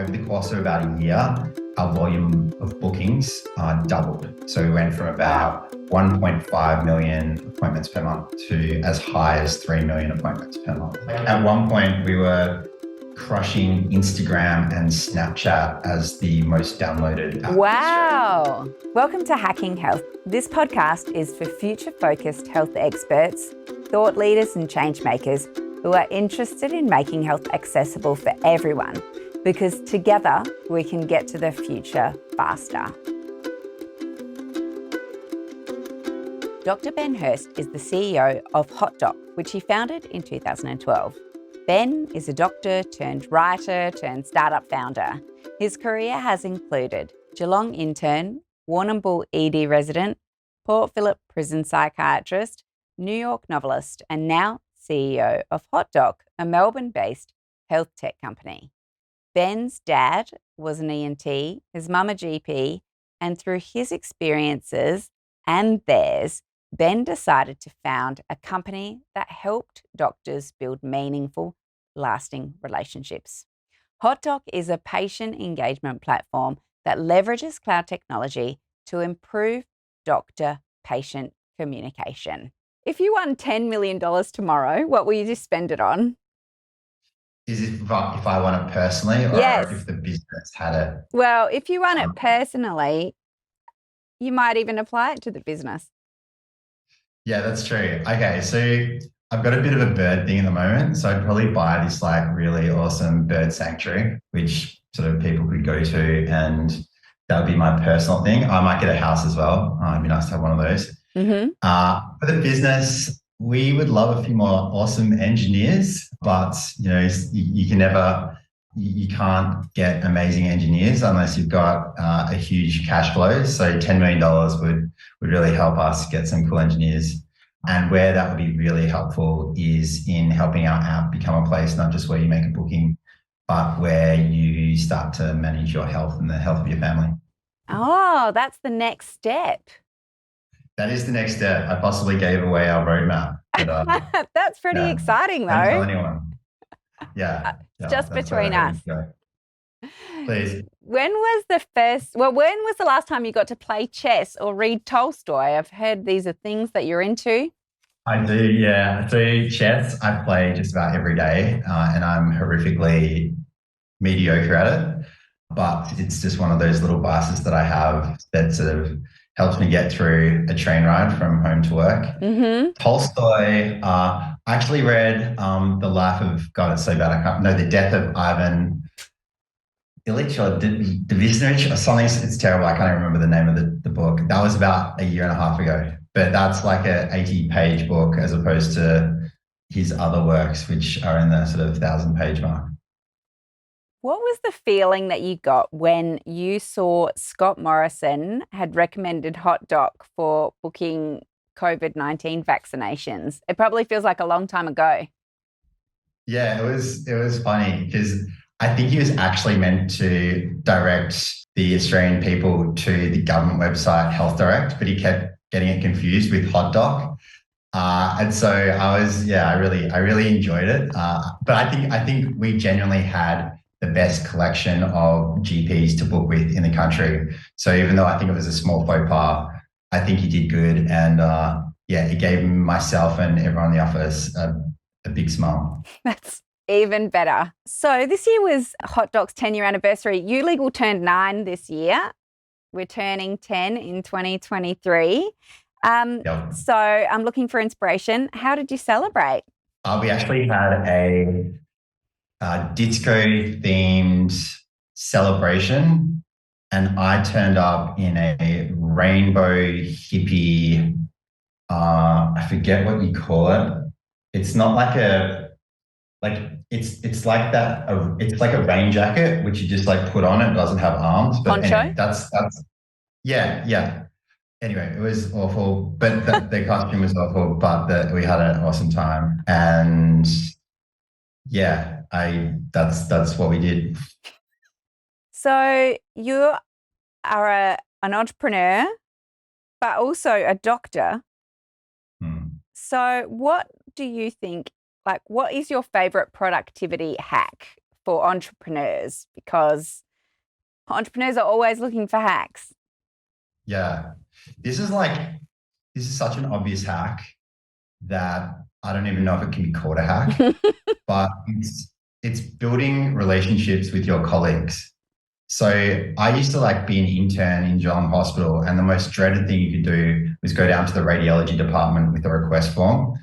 over the course of about a year, our volume of bookings doubled. So we went from about 1.5 million appointments per month to as high as 3 million appointments per month. At one point, we were crushing Instagram and Snapchat as the most downloaded app. Wow. Welcome to Hacking Health. This podcast is for future-focused health experts, thought leaders and change makers who are interested in making health accessible for everyone, because together we can get to the future faster. Dr. Ben Hurst is the CEO of HotDoc, which he founded in 2012. Ben is a doctor turned writer turned startup founder. His career has included Geelong intern, Warrnambool ED resident, Port Phillip prison psychiatrist, New York novelist, and now CEO of HotDoc, a Melbourne-based health tech company. Ben's dad was an ENT, his mum a GP, and through his experiences and theirs, Ben decided to found a company that helped doctors build meaningful, lasting relationships. HotDoc is a patient engagement platform that leverages cloud technology to improve doctor-patient communication. If you won $10 million tomorrow, what will you just spend it on? Is it if I won it personally or Yes. if the business had it? Well, if you won it personally, you might even apply it to the business. Yeah, that's true. Okay, so I've got a bit of a bird thing at the moment. So I'd probably buy this like really awesome bird sanctuary, which sort of people could go to, and that would be my personal thing. I might get a house as well. It'd be nice to have one of those. Mm-hmm. For the business, we would love a few more awesome engineers, but you can never, you can't get amazing engineers unless you've got a huge cash flow. So $10 million would really help us get some cool engineers. And where that would be really helpful is in helping our app become a place not just where you make a booking, but where you start to manage your health and the health of your family. Oh, that's the next step. That is the next step. I possibly gave away our roadmap. But, that's pretty exciting, though. Don't tell anyone. Yeah. Just between us. Please. When was the last time you got to play chess or read Tolstoy? I've heard these are things that you're into. I do, yeah. So chess, I play just about every day, and I'm horrifically mediocre at it. But it's just one of those little vices that I have that sort of helps me get through a train ride from home to work. Mm-hmm. Tolstoy, I actually read The Life of, God, it's so bad, I can't know, The Death of Ivan Ilyich or Devisnich or something. It's terrible. I can't even remember the name of the book. That was about a year and a half ago. But that's like a 80-page book as opposed to his other works, which are in the sort of 1,000-page mark. What was the feeling that you got when you saw Scott Morrison had recommended HotDoc for booking COVID-19 vaccinations? It probably feels like a long time ago. Yeah, it was funny because I think he was actually meant to direct the Australian people to the government website Health Direct, but he kept getting it confused with HotDoc. And so I really enjoyed it. But I think we genuinely had the best collection of GPs to book with in the country. So even though I think it was a small faux pas, I think he did good. And it gave myself and everyone in the office a big smile. That's even better. So this year was HotDoc's 10-year anniversary. YouLegal turned 9 this year. We're turning 10 in 2023. Yep. So I'm looking for inspiration. How did you celebrate? We actually had a disco-themed celebration, and I turned up in a rainbow hippie, I forget what you call it. It's not like it's like that. It's like a rain jacket, which you just like put on. It doesn't have arms. But poncho? Anyway, that's yeah. Anyway, it was awful, but the costume was awful, but we had an awesome time. And yeah, that's what we did. So you are an entrepreneur, but also a doctor. So what do you think, what is your favorite productivity hack for entrepreneurs? Because entrepreneurs are always looking for hacks. Yeah. This is such an obvious hack that I don't even know if it can be called a hack, but it's building relationships with your colleagues. So I used to be an intern in Geelong Hospital, and the most dreaded thing you could do was go down to the radiology department with a request form,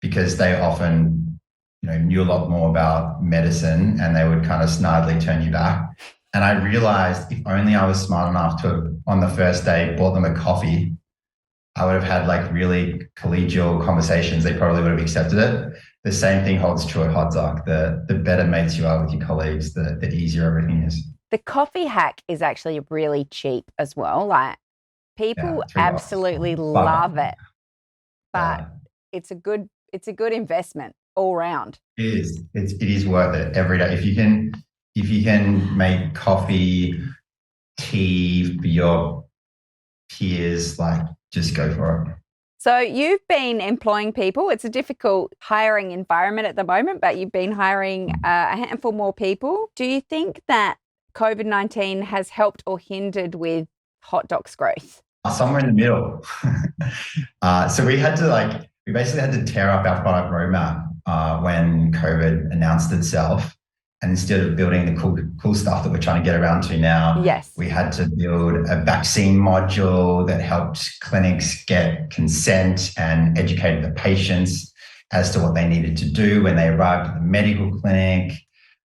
because they often, knew a lot more about medicine, and they would kind of snidely turn you back. And I realized if only I was smart enough to have, on the first day, bought them a coffee, I would have had really collegial conversations. They probably would have accepted it. The same thing holds true at HotDoc. The better mates you are with your colleagues, the easier everything is. The coffee hack is actually really cheap as well. People absolutely love it, but it's a good investment all round. It is. It is worth it every day. If you can make coffee, tea for your peers, just go for it. So you've been employing people. It's a difficult hiring environment at the moment, but you've been hiring a handful more people. Do you think that COVID-19 has helped or hindered with HotDoc's growth? Somewhere in the middle. So we basically had to tear up our product roadmap when COVID announced itself. And instead of building the cool stuff that we're trying to get around to now, yes, we had to build a vaccine module that helped clinics get consent and educated the patients as to what they needed to do when they arrived at the medical clinic,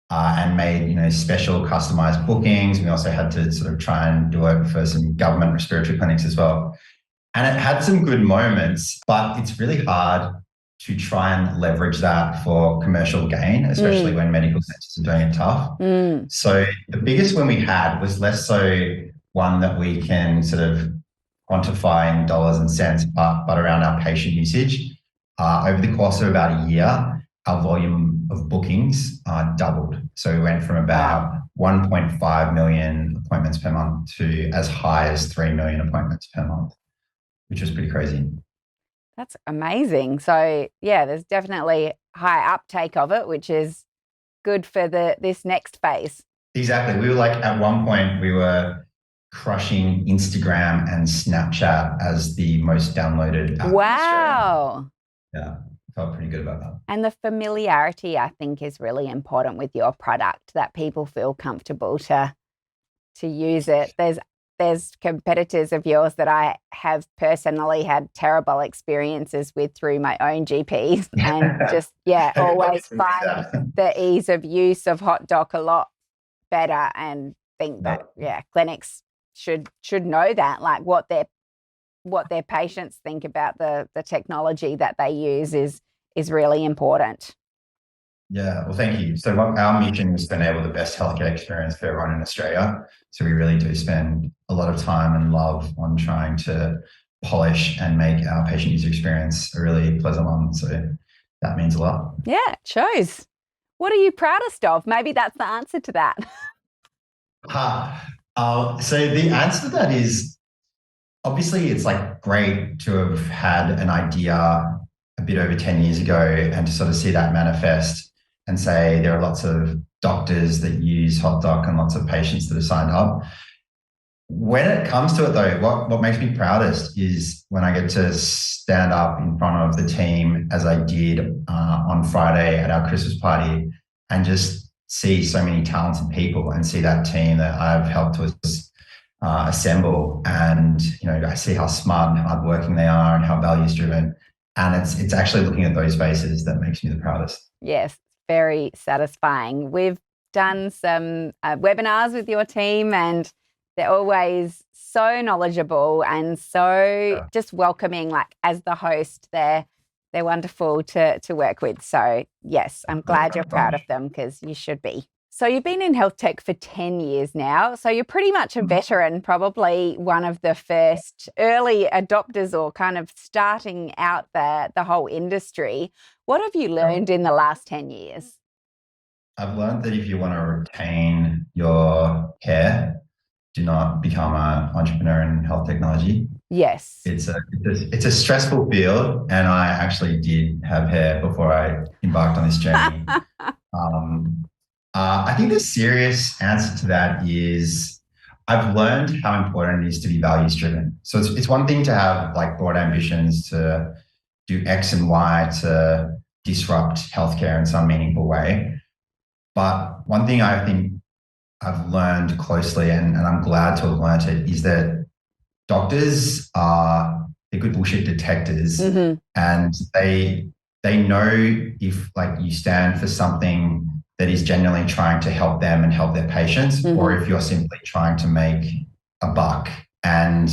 and made special customized bookings. We also had to sort of try and do it for some government respiratory clinics as well. And it had some good moments, but it's really hard to try and leverage that for commercial gain, especially when medical centers are doing it tough. So the biggest win we had was less so one that we can sort of quantify in dollars and cents, but around our patient usage. Over the course of about a year, our volume of bookings doubled. So we went from about 1.5 million appointments per month to as high as 3 million appointments per month, which was pretty crazy. That's amazing. So there's definitely high uptake of it, which is good for this next phase. Exactly. We were at one point, we were crushing Instagram and Snapchat as the most downloaded app. Wow. Yeah, felt pretty good about that. And the familiarity, I think, is really important with your product, that people feel comfortable to use it. There's competitors of yours that I have personally had terrible experiences with through my own GPs, and just, always find the ease of use of HotDoc a lot better, and think that, clinics should know that, what their patients think about the technology that they use is really important. Yeah, well, thank you. So our mission is to enable the best healthcare experience for everyone in Australia. So we really do spend a lot of time and love on trying to polish and make our patient user experience a really pleasant one. So that means a lot. Yeah, it shows. What are you proudest of? Maybe that's the answer to that. So the answer to that is, obviously it's great to have had an idea a bit over 10 years ago and to sort of see that manifest and say there are lots of doctors that use HotDoc and lots of patients that have signed up. When it comes to it though, what makes me proudest is when I get to stand up in front of the team, as I did on Friday at our Christmas party, and just see so many talented people and see that team that I've helped to assemble. And, I see how smart and hardworking they are and how values driven. And it's actually looking at those faces that makes me the proudest. Yes, very satisfying. We've done some webinars with your team, and they're always so knowledgeable and so just welcoming. As the host, they're wonderful to work with. So yes, I'm glad you're proud of them, because you should be. So you've been in health tech for 10 years now. So you're pretty much a veteran, probably one of the first early adopters, or kind of starting out the whole industry. What have you learned in the last 10 years? I've learned that if you want to retain your hair, do not become an entrepreneur in health technology. Yes. It's a stressful field, and I actually did have hair before I embarked on this journey. I think the serious answer to that is I've learned how important it is to be values driven. So it's one thing to have like broad ambitions to do X and Y to disrupt healthcare in some meaningful way. But one thing I think I've learned closely, and I'm glad to have learned it, is that doctors are the good bullshit detectors, and they know if like you stand for something that is genuinely trying to help them and help their patients, or if you're simply trying to make a buck. And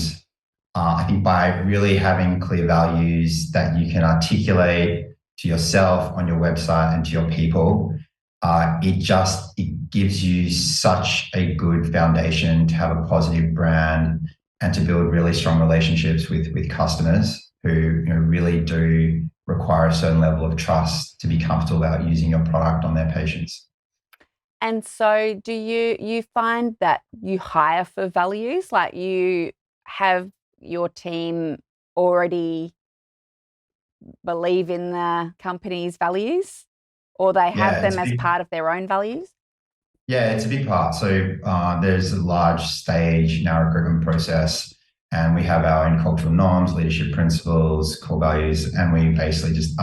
I think by really having clear values that you can articulate to yourself on your website and to your people, it gives you such a good foundation to have a positive brand and to build really strong relationships with customers who really do require a certain level of trust to be comfortable about using your product on their patients. And so do you find that you hire for values? Like you have your team already believe in the company's values, or they have them as part of their own values? Yeah, it's a big part. So there's a large stage in our recruitment process, and we have our own cultural norms, leadership principles, core values, and we basically just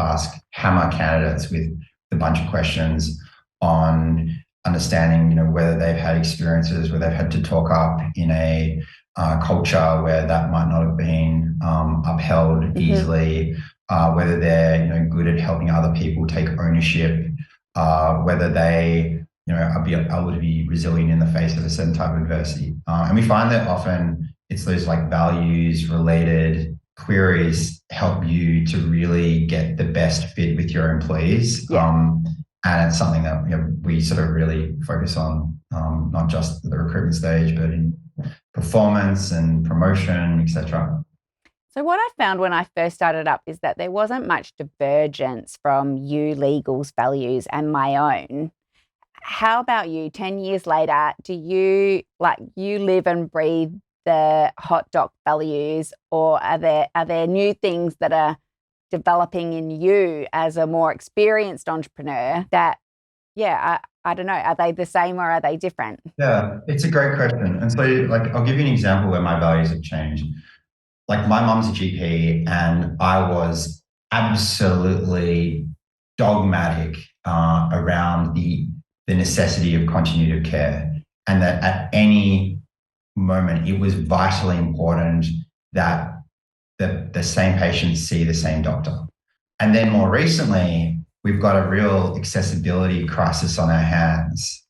hammer candidates with a bunch of questions on understanding, whether they've had experiences where they've had to talk up in a culture where that might not have been upheld easily, whether they're good at helping other people take ownership, whether they are able to be resilient in the face of a certain type of adversity. And we find that often it's those like values related queries help you to really get the best fit with your employees. Yeah. And it's something that we sort of really focus on, not just at the recruitment stage, but in performance and promotion, etc. So what I found when I first started up is that there wasn't much divergence from YouLegal's values and my own. How about you? 10 years later, do you live and breathe the Hot Doc values, or are there new things that are developing in you as a more experienced entrepreneur that, I don't know, are they the same or are they different? Yeah, it's a great question. And so I'll give you an example where my values have changed. Like my mum's a GP and I was absolutely dogmatic around the necessity of continuity of care, and that at any moment it was vitally important that the same patients see the same doctor. And then more recently, we've got a real accessibility crisis on our hands.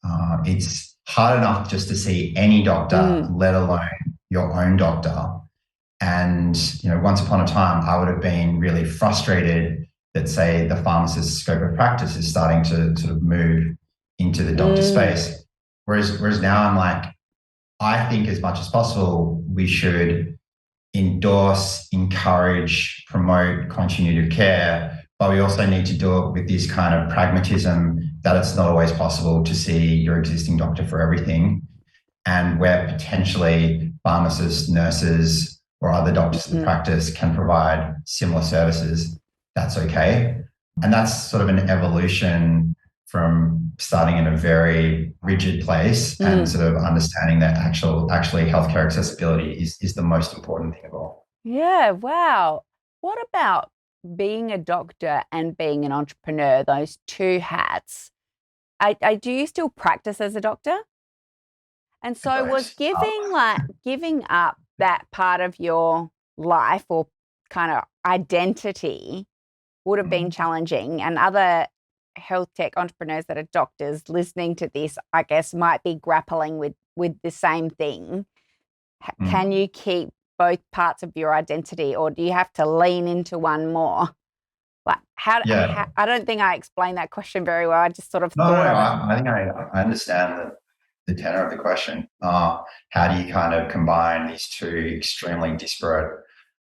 It's hard enough just to see any doctor, let alone your own doctor. And once upon a time, I would have been really frustrated that, say, the pharmacist's scope of practice is starting to sort of move into the doctor space. Whereas now I'm like, I think as much as possible, we should endorse, encourage, promote continuity of care, but we also need to do it with this kind of pragmatism that it's not always possible to see your existing doctor for everything. And where potentially pharmacists, nurses, or other doctors in practice can provide similar services, that's okay. And that's sort of an evolution from starting in a very rigid place and sort of understanding that actually healthcare accessibility is the most important thing of all. Yeah, wow. What about being a doctor and being an entrepreneur, those two hats? Do you still practice as a doctor? And so was giving up that part of your life or kind of identity would have been challenging, and other health tech entrepreneurs that are doctors listening to this, I guess, might be grappling with the same thing. Can you keep both parts of your identity, or do you have to lean into one more? Like how I don't think I explained that question very well. I just sort of thought of it. I think I understand the tenor of the question. How do you kind of combine these two extremely disparate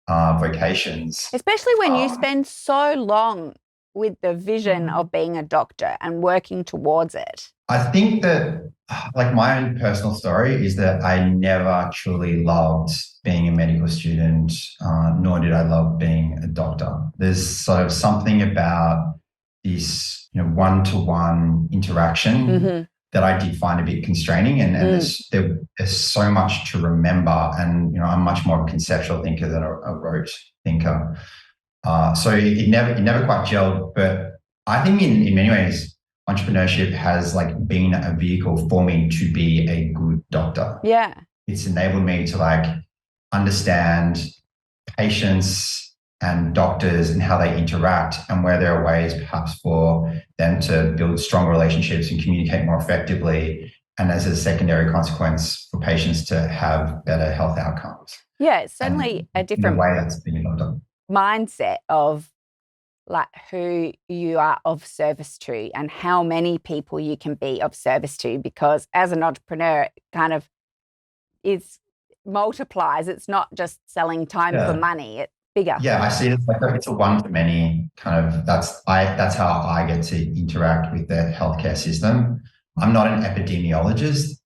vocations? Especially when you spend so long with the vision of being a doctor and working towards it. I think that my own personal story is that I never truly loved being a medical student, nor did I love being a doctor. There's sort of something about this one-to-one interaction that I did find a bit constraining, and there's so much to remember, and I'm much more of a conceptual thinker than a rote thinker. So it never quite gelled. But I think in many ways, entrepreneurship has like been a vehicle for me to be a good doctor. Yeah, it's enabled me to like understand patients and doctors and how they interact, and where there are ways perhaps for them to build strong relationships and communicate more effectively. And as a secondary consequence, for patients to have better health outcomes. Yeah, it's certainly a different way that's been done. Mindset of like who you are of service to and how many people you can be of service to, because as an entrepreneur, it kind of multiplies. It's not just selling time for money. It's bigger. Yeah, I see it like it's a one-to-many kind of, that's how I get to interact with the healthcare system. I'm not an epidemiologist,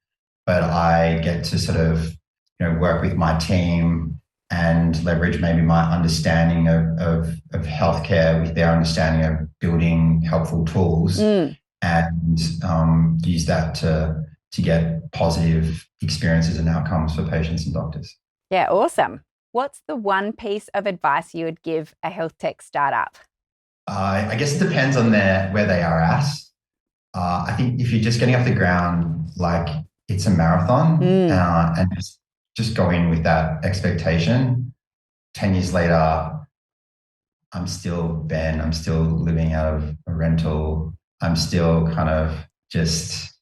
but I get to sort of, work with my team and leverage maybe my understanding of healthcare with their understanding of building helpful tools, and use that to get positive experiences and outcomes for patients and doctors. Yeah, awesome. What's the one piece of advice you would give a health tech startup? I guess it depends on where they are at. I think if you're just getting off the ground, like it's a marathon, and just go in with that expectation. 10 years later, I'm still Ben. I'm still living out of a rental. I'm still kind of just,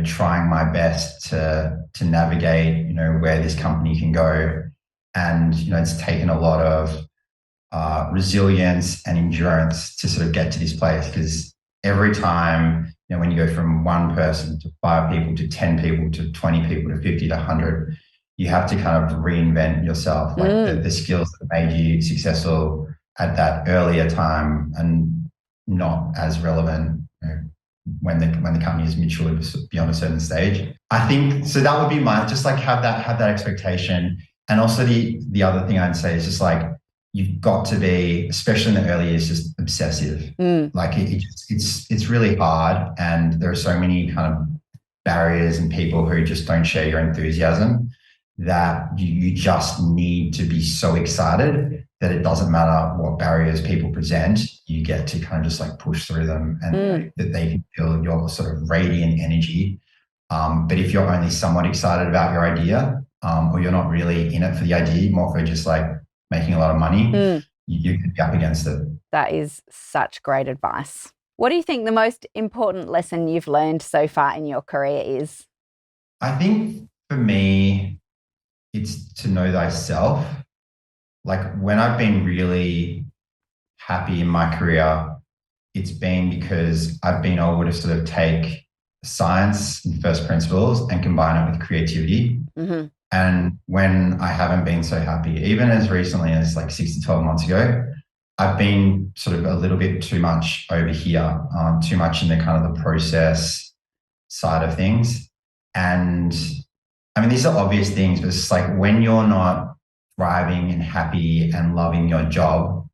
trying my best to navigate, where this company can go. And, it's taken a lot of resilience and endurance to sort of get to this place, because every time, when you go from one person to 5 people to 10 people to 20 people to 50 to 100, you have to kind of reinvent yourself. Like the skills that made you successful at that earlier time and not as relevant when the company is matured beyond a certain stage. I think so. That would be just like have that expectation. And also the other thing I'd say is just like, you've got to be, especially in the early years, just obsessive. Like it's really hard, and there are so many kind of barriers and people who just don't share your enthusiasm, that you just need to be so excited that it doesn't matter what barriers people present, you get to kind of just like push through them, and that they can feel your sort of radiant energy. But if you're only somewhat excited about your idea, or you're not really in it for the idea, more for just like making a lot of money, you could be up against it. That is such great advice. What do you think the most important lesson you've learned so far in your career is? I think for me, it's to know thyself. Like when I've been really happy in my career, it's been because I've been able to sort of take science and first principles and combine it with creativity. And when I haven't been so happy, even as recently as like 6 to 12 months ago, I've been sort of a little bit too much over here, too much in the kind of the process side of things. And I mean, these are obvious things, but it's like when you're not thriving and happy and loving your job,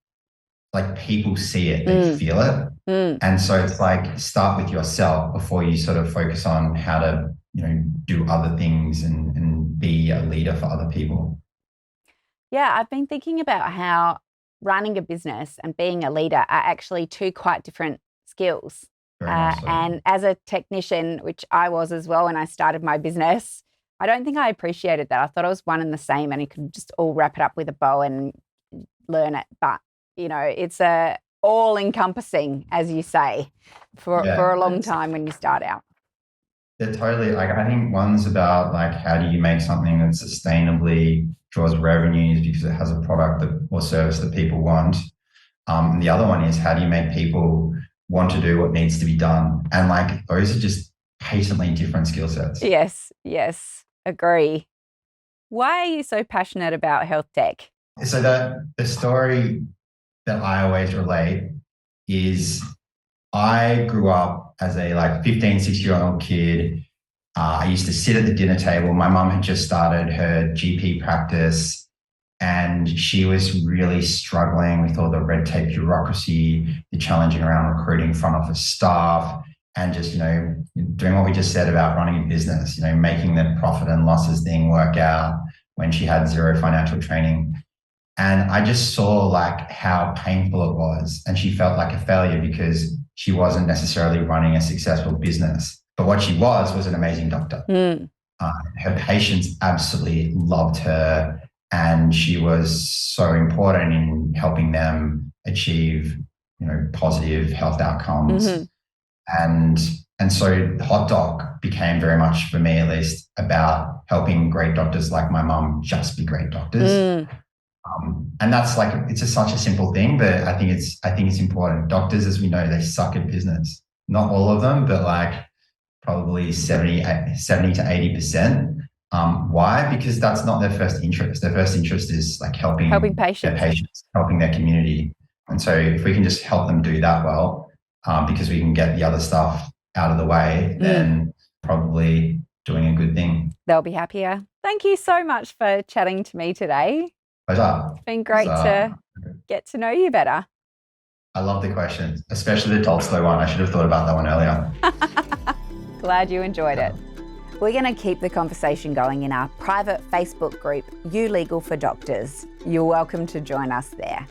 like people see it, they feel it. And so it's like start with yourself before you sort of focus on how to, do other things and be a leader for other people. Yeah, I've been thinking about how running a business and being a leader are actually two quite different skills. And as a technician, which I was as well when I started my business, I don't think I appreciated that. I thought it was one and the same, and you could just all wrap it up with a bow and learn it. But, it's a all-encompassing, as you say, for a long time when you start out. Yeah, totally. Like I think one's about like how do you make something that sustainably draws revenues because it has a product or service that people want. And the other one is how do you make people want to do what needs to be done? And like those are just patently different skill sets. Yes, agree. Why are you so passionate about health tech? So the story that I always relate is I grew up as a 15, 16-year-old kid. I used to sit at the dinner table. My mum had just started her GP practice, and she was really struggling with all the red tape bureaucracy, the challenging around recruiting front office staff. and just, doing what we just said about running a business, making the profit and losses thing work out when she had zero financial training. And I just saw like how painful it was. And she felt like a failure because she wasn't necessarily running a successful business. But what she was an amazing doctor. Her patients absolutely loved her. And she was so important in helping them achieve, positive health outcomes. And so Hot Doc became very much, for me at least, about helping great doctors like my mum just be great doctors. And that's like, it's just such a simple thing, but I think it's important. Doctors, as we know, they suck at business. Not all of them, but like probably 70 to 80%. Why? Because that's not their first interest. Their first interest is like helping patients. Their patients, helping their community. And so if we can just help them do that well, because we can get the other stuff out of the way, then probably doing a good thing. They'll be happier. Thank you so much for chatting to me today. Pleasure. It's been great to get to know you better. I love the questions, especially the Tolstoy one. I should have thought about that one earlier. Glad you enjoyed it. We're going to keep the conversation going in our private Facebook group, You Legal for Doctors. You're welcome to join us there.